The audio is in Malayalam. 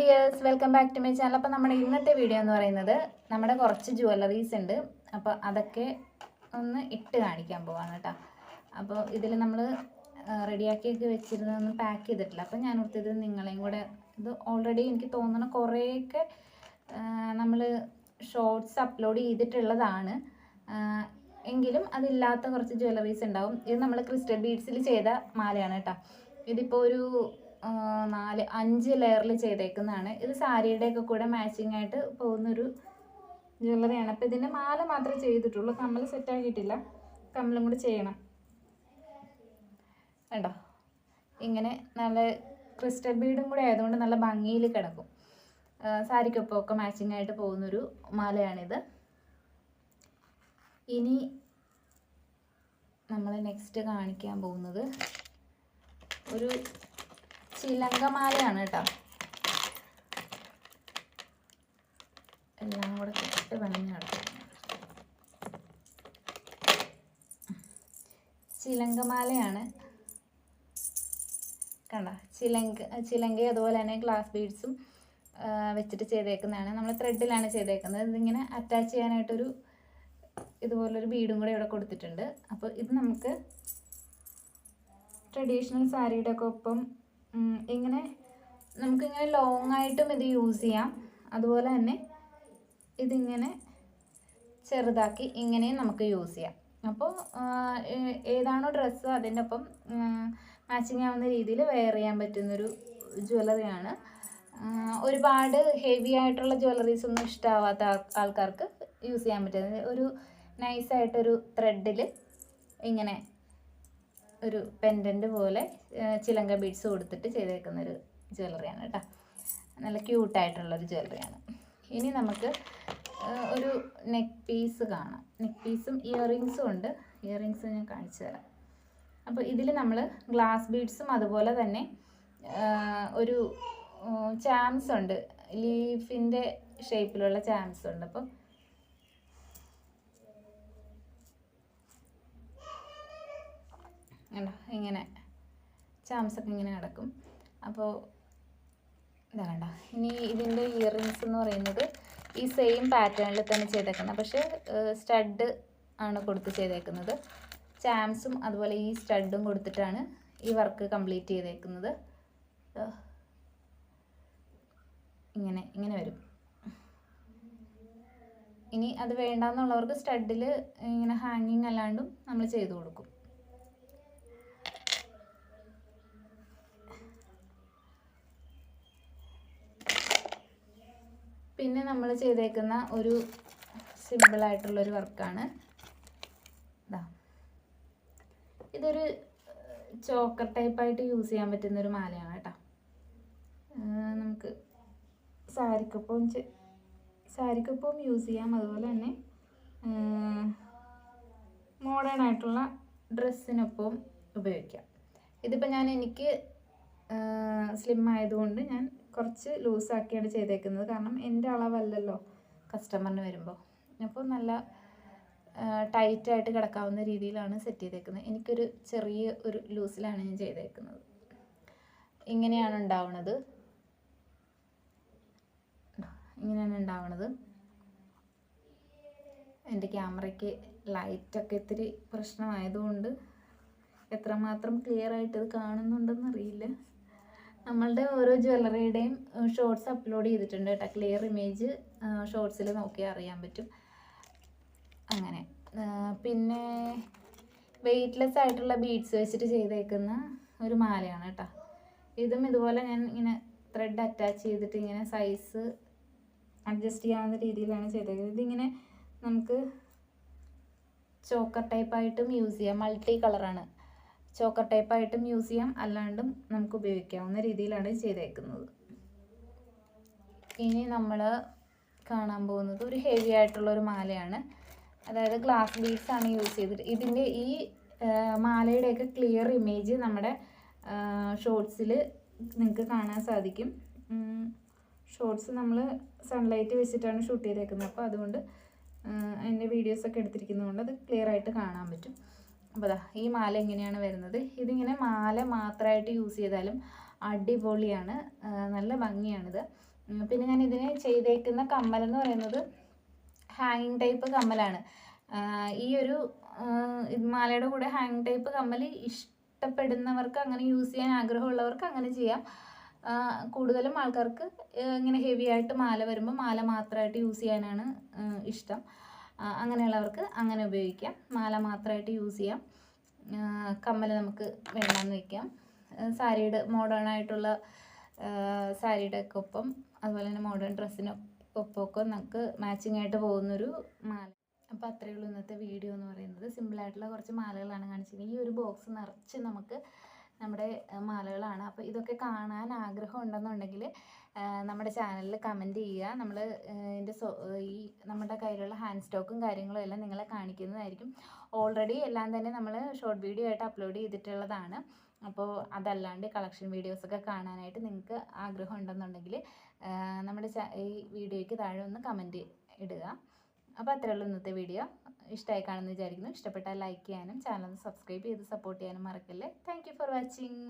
Dears, welcome back to my channel. അപ്പോൾ നമ്മുടെ ഇന്നത്തെ വീഡിയോ എന്ന് പറയുന്നത് നമ്മുടെ കുറച്ച് ജ്വല്ലറീസ് ഉണ്ട്. അപ്പോൾ അതൊക്കെ ഒന്ന് ഇട്ട് കാണിക്കാൻ പോവാണ് കേട്ടോ. അപ്പോൾ ഇതിൽ നമ്മൾ റെഡിയാക്കിയൊക്കെ വെച്ചിരുന്നതൊന്നും പാക്ക് ചെയ്തിട്ടില്ല. അപ്പോൾ ഞാൻ ഓർത്തത് നിങ്ങളെയും കൂടെ, ഇത് ഓൾറെഡി എനിക്ക് തോന്നുന്ന കുറേയൊക്കെ നമ്മൾ ഷോർട്സ് അപ്ലോഡ് ചെയ്തിട്ടുള്ളതാണ്. എങ്കിലും അതില്ലാത്ത കുറച്ച് ജ്വല്ലറീസ് ഉണ്ടാവും. ഇത് നമ്മൾ ക്രിസ്റ്റൽ ബീഡ്സിൽ ചെയ്ത മാലയാണ് കേട്ടോ. ഇതിപ്പോൾ ഒരു 4-5 ലെയറിൽ ചെയ്തേക്കുന്നതാണ്. ഇത് സാരിയുടെയൊക്കെ കൂടെ മാച്ചിങ് ആയിട്ട് പോകുന്നൊരു ജ്വല്ലറിയാണ്. അപ്പോൾ ഇതിൻ്റെ മാല മാത്രമേ ചെയ്തിട്ടുള്ളൂ, കമ്മൽ സെറ്റാക്കിയിട്ടില്ല. കമ്മലും കൂടി ചെയ്യണം കേട്ടോ. ഇങ്ങനെ നല്ല ക്രിസ്റ്റൽ ബീഡും കൂടെ ആയതുകൊണ്ട് നല്ല ഭംഗിയിൽ കിടക്കും. സാരിക്കൊപ്പമൊക്കെ മാച്ചിങ് ആയിട്ട് പോകുന്നൊരു മാലയാണിത്. ഇനി നമ്മൾ നെക്സ്റ്റ് കാണിക്കാൻ പോകുന്നത് ഒരു ചിലങ്കമാലയാണ് കേട്ടോ. എല്ലാം കൂടെ കെട്ട് പണിഞ്ഞ് കിടക്കും. ചിലങ്കമാലയാണ് കണ്ട. ചിലങ്ക അതുപോലെ തന്നെ ഗ്ലാസ് ബീഡ്സും വെച്ചിട്ട് ചെയ്തേക്കുന്നതാണ്. നമ്മൾ ത്രെഡിലാണ് ചെയ്തേക്കുന്നത്. ഇതിങ്ങനെ അറ്റാച്ച് ചെയ്യാനായിട്ടൊരു ഇതുപോലൊരു ബീഡും കൂടെ ഇവിടെ കൊടുത്തിട്ടുണ്ട്. അപ്പോൾ ഇത് നമുക്ക് ട്രഡീഷണൽ സാരിയുടെ ഒക്കെ ഒപ്പം ഇങ്ങനെ നമുക്കിങ്ങനെ ലോങ് ആയിട്ടും ഇത് യൂസ് ചെയ്യാം. അതുപോലെ തന്നെ ഇതിങ്ങനെ ചെറുതാക്കി ഇങ്ങനെയും നമുക്ക് യൂസ് ചെയ്യാം. അപ്പോൾ ഏതാണോ ഡ്രസ്സ് അതിൻ്റെ ഒപ്പം മാച്ചിങ് ആവുന്ന രീതിയിൽ വെയർ ചെയ്യാൻ പറ്റുന്നൊരു ജ്വല്ലറിയാണ്. ഒരുപാട് ഹെവി ആയിട്ടുള്ള ജ്വല്ലറീസ് ഒന്നും ഇഷ്ടമാവാത്ത ആൾക്കാർക്ക് യൂസ് ചെയ്യാൻ പറ്റുന്നത് ഒരു നൈസായിട്ടൊരു ത്രെഡിൽ ഇങ്ങനെ ഒരു പെൻഡൻറ്റ് പോലെ ചിലങ്ക ബീഡ്സ് കൊടുത്തിട്ട് ചെയ്തേക്കുന്നൊരു ജ്വല്ലറിയാണ് കേട്ടോ. നല്ല ക്യൂട്ടായിട്ടുള്ളൊരു ജ്വല്ലറിയാണ്. ഇനി നമുക്ക് ഒരു നെക്ക് പീസ് കാണാം. നെക്ക് പീസും ഇയറിങ്സും ഉണ്ട്. ഇയറിങ്സ് ഞാൻ കാണിച്ചു തരാം. അപ്പോൾ ഇതിൽ നമ്മൾ ഗ്ലാസ് ബീഡ്സും അതുപോലെ തന്നെ ഒരു ചാംസ് ഉണ്ട്, ലീഫിൻ്റെ ഷേപ്പിലുള്ള ചാംസ് ഉണ്ട്. അപ്പം ഇങ്ങനെ ചാംസൊക്കെ ഇങ്ങനെ കിടക്കും. അപ്പോൾ ഇതാ കണ്ട. ഇനി ഇതിൻ്റെ ഇയറിങ്സ് എന്ന് പറയുന്നത് ഈ സെയിം പാറ്റേണിൽ തന്നെ ചെയ്തേക്കുന്നത്, പക്ഷേ സ്റ്റഡ് ആണ് കൊടുത്ത് ചെയ്തേക്കുന്നത്. ചാംസും അതുപോലെ ഈ സ്റ്റഡും കൊടുത്തിട്ടാണ് ഈ വർക്ക് കംപ്ലീറ്റ് ചെയ്തേക്കുന്നത്. ഇങ്ങനെ ഇങ്ങനെ വരും. ഇനി അത് വേണ്ടാന്നുള്ളവർക്ക് സ്റ്റഡിൽ ഇങ്ങനെ ഹാങ്ങിങ് അല്ലാണ്ടും നമ്മൾ ചെയ്തു കൊടുക്കും. പിന്നെ നമ്മൾ ചെയ്തേക്കുന്ന ഒരു സിമ്പിളായിട്ടുള്ളൊരു വർക്കാണ് ഇതാ. ഇതൊരു ചോക്കർ ടൈപ്പായിട്ട് യൂസ് ചെയ്യാൻ പറ്റുന്നൊരു മാലയാണ് കേട്ടോ. നമുക്ക് സാരിക്കൊപ്പം യൂസ് ചെയ്യാം. അതുപോലെ തന്നെ മോഡേൺ ആയിട്ടുള്ള ഡ്രസ്സിനൊപ്പം ഉപയോഗിക്കാം. ഇതിപ്പോൾ എനിക്ക് സ്ലിം ആയതുകൊണ്ട് ഞാൻ കുറച്ച് ലൂസാക്കിയാണ് ചെയ്തേക്കുന്നത്. കാരണം എൻ്റെ അളവല്ലല്ലോ കസ്റ്റമറിന് വരുമ്പോൾ. അപ്പോൾ നല്ല ടൈറ്റായിട്ട് കിടക്കാവുന്ന രീതിയിലാണ് സെറ്റ് ചെയ്തേക്കുന്നത്. എനിക്കൊരു ചെറിയ ഒരു ലൂസിലാണ് ഞാൻ ചെയ്തേക്കുന്നത്. ഇങ്ങനെയാണ് ഉണ്ടാവുന്നത്. എൻ്റെ ക്യാമറയ്ക്ക് ലൈറ്റൊക്കെ ഇത്തിരി പ്രശ്നമായതുകൊണ്ട് എത്രമാത്രം ക്ലിയർ ആയിട്ട് ഇത് കാണുന്നുണ്ടെന്ന് അറിയില്ല. നമ്മളുടെ ഓരോ ജ്വല്ലറിയുടെയും ഷോർട്സ് അപ്ലോഡ് ചെയ്തിട്ടുണ്ട് കേട്ടോ. ക്ലിയർ ഇമേജ് ഷോർട്സിൽ നോക്കിയാൽ അറിയാൻ പറ്റും. അങ്ങനെ പിന്നെ വെയ്റ്റ്ലെസ് ആയിട്ടുള്ള ബീഡ്സ് വെച്ചിട്ട് ചെയ്തേക്കുന്ന ഒരു മാലയാണ് കേട്ടോ. ഇതും ഇതുപോലെ ഞാൻ ഇങ്ങനെ ത്രെഡ് അറ്റാച്ച് ചെയ്തിട്ട് ഇങ്ങനെ സൈസ് അഡ്ജസ്റ്റ് ചെയ്യാവുന്ന രീതിയിലാണ് ചെയ്തേക്കുന്നത്. ഇതിങ്ങനെ നമുക്ക് ചോക്കർ ടൈപ്പായിട്ടും യൂസ് ചെയ്യാം. മൾട്ടി കളറാണ്. ചോക്കർ ടൈപ്പായിട്ടും യൂസ് ചെയ്യാം, അല്ലാണ്ടും നമുക്ക് ഉപയോഗിക്കാവുന്ന രീതിയിലാണ് ചെയ്തേക്കുന്നത്. ഇനി നമ്മൾ കാണാൻ പോകുന്നത് ഒരു ഹെവി ആയിട്ടുള്ളൊരു മാലയാണ്. അതായത് ഗ്ലാസ് ബീഡ്സ് ആണ് യൂസ് ചെയ്തിട്ട്. ഇതിൻ്റെ ഈ മാലയുടെയൊക്കെ ക്ലിയർ ഇമേജ് നമ്മുടെ ഷോർട്സിൽ നിങ്ങൾക്ക് കാണാൻ സാധിക്കും. ഷോർട്സ് നമ്മൾ സൺലൈറ്റ് വെച്ചിട്ടാണ് ഷൂട്ട് ചെയ്തേക്കുന്നത്. അപ്പോൾ അതുകൊണ്ട് അതിൻ്റെ വീഡിയോസൊക്കെ എടുത്തിരിക്കുന്നതുകൊണ്ട് അത് ക്ലിയർ ആയിട്ട് കാണാൻ പറ്റും. അപ്പോൾ ഈ മാല എങ്ങനെയാണ് വരുന്നത്. ഇതിങ്ങനെ മാല മാത്രമായിട്ട് യൂസ് ചെയ്താലും അടിപൊളിയാണ്, നല്ല ഭംഗിയാണിത്. പിന്നെ ഞാൻ ഇതിന് ചെയ്തേക്കുന്ന കമ്മലെന്ന് പറയുന്നത് ഹാങ്ങിങ് ടൈപ്പ് കമ്മലാണ്. ഈ ഒരു മാലയുടെ കൂടെ ഹാങ്ങിങ് ടൈപ്പ് കമ്മൽ ഇഷ്ടപ്പെടുന്നവർക്ക്, അങ്ങനെ യൂസ് ചെയ്യാൻ ആഗ്രഹമുള്ളവർക്ക് അങ്ങനെ ചെയ്യാം. കൂടുതലും ആൾക്കാർക്ക് ഇങ്ങനെ ഹെവി ആയിട്ട് മാല വരുമ്പോൾ മാല മാത്രമായിട്ട് യൂസ് ചെയ്യാനാണ് ഇഷ്ടം. അങ്ങനെയുള്ളവർക്ക് അങ്ങനെ ഉപയോഗിക്കാം. മാല മാത്രമായിട്ട് യൂസ് ചെയ്യാം. കമ്മൽ നമുക്ക് വേണമെന്ന് വയ്ക്കാം. സാരിയുടെ മോഡേൺ ആയിട്ടുള്ള സാരിയുടെ ഒക്കെ ഒപ്പം, അതുപോലെ തന്നെ മോഡേൺ ഡ്രസ്സിനൊപ്പമൊക്കെ നമുക്ക് മാച്ചിങ് ആയിട്ട് പോകുന്നൊരു മാല. അപ്പോൾ അത്രയേ ഉള്ളൂ ഇന്നത്തെ വീഡിയോ എന്ന് പറയുന്നത്. സിമ്പിളായിട്ടുള്ള കുറച്ച് മാലകളാണ് കാണിച്ചിരിക്കുന്നത്. ഈ ഒരു ബോക്സ് നിറച്ച് നമുക്ക് നമ്മുടെ മാലകളാണ്. അപ്പോൾ ഇതൊക്കെ കാണാൻ ആഗ്രഹം ഉണ്ടെന്നുണ്ടെങ്കിൽ നമ്മുടെ ചാനലിൽ കമൻറ്റ് ചെയ്യുക. നമ്മൾ ഈ നമ്മുടെ കയ്യിലുള്ള ഹാൻഡ് സ്റ്റോക്കും കാര്യങ്ങളും എല്ലാം നിങ്ങളെ കാണിക്കുന്നതായിരിക്കും. ഓൾറെഡി എല്ലാം തന്നെ നമ്മൾ ഷോർട്ട് വീഡിയോ ആയിട്ട് അപ്ലോഡ് ചെയ്തിട്ടുള്ളതാണ്. അപ്പോൾ അതല്ലാണ്ട് കളക്ഷൻ വീഡിയോസൊക്കെ കാണാനായിട്ട് നിങ്ങൾക്ക് ആഗ്രഹം ഉണ്ടെന്നുണ്ടെങ്കിൽ നമ്മുടെ ഈ വീഡിയോയ്ക്ക് താഴെ ഒന്ന് കമൻറ്റ് ഇടുക. അപ്പോൾ അത്രയേ ഉള്ളൂ ഇന്നത്തെ വീഡിയോ. ഇഷ്ടമായി കാണുമെന്ന് വിചാരിക്കുന്നു. ഇഷ്ടപ്പെട്ടാൽ ലൈക്ക് ചെയ്യാനും ചാനൽ സബ്സ്ക്രൈബ് ചെയ്ത് സപ്പോർട്ട് ചെയ്യാനും മറക്കല്ലേ. Thank you for watching.